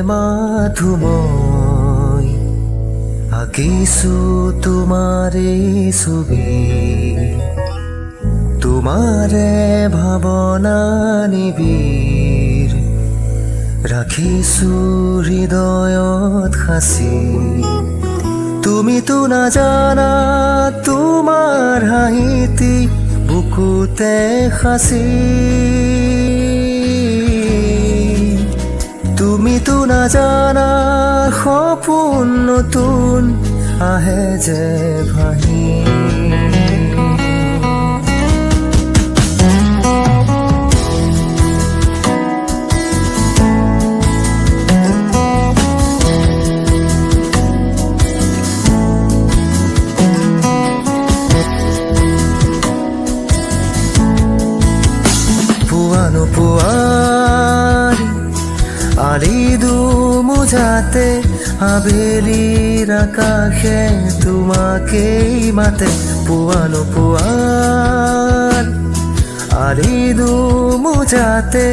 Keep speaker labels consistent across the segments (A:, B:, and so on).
A: মাথো মই আঁকিছো তোমাৰে ছবি তোমাৰে ভাৱনা নিবিৰ ৰাখিছো হৃদয়ত সাঁচি তুমিতো নাজানা তোমাৰ হাঁহিতি বুকুতে সাঁচি তুমিতো নাজানা সপোন নতুন আহে যে ভাহি পুৱাৰি আলিদু মুজাতে আবেলিৰ আকাশে তোমাকেই মাতে পুৱাৰ আলিদু মুজাতে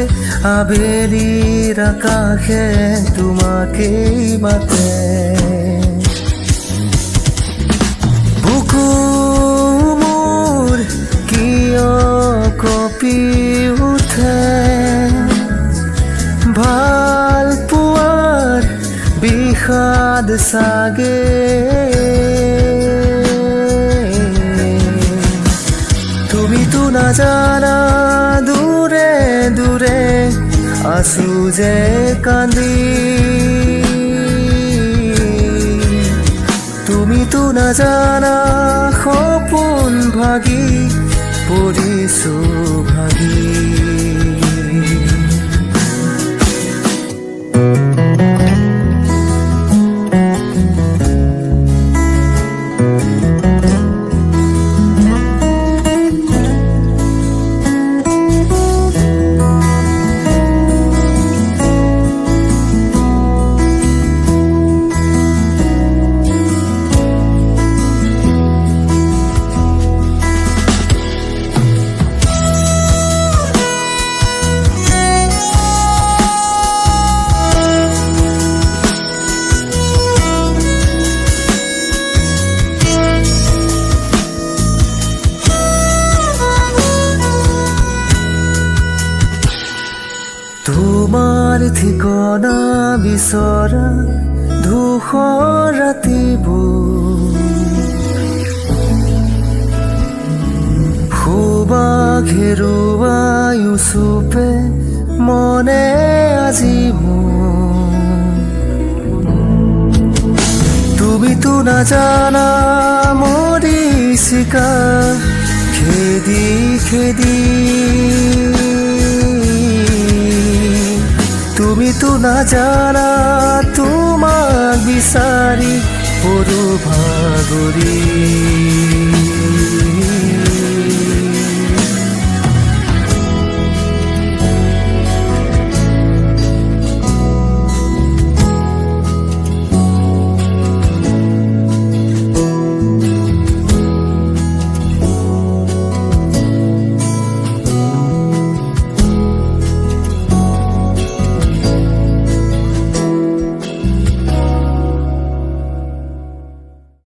A: আবেলিৰ আকাশে তোমাকেই মাতে বুকু মোৰ কিয় কঁপি উঠে ভাল পোৱাৰ বিষাদ চাগে তুমিতো নাজানা দূৰে দূৰে আছো যে কান্দি তুমিতো নাজানা সপোন ভাগি পৰিছো ভাগি তোমাৰ ঠিকনা বিচৰা ধূসৰ ৰাতিবোৰ সুবাস হেৰুৱাই উচুপে মনে আজি মোৰ তুমিতো নাজানা মৰিচিকা খেদি খেদি তুমিতো নাজানা তোমাক বিচাৰি পৰো ভাগৰি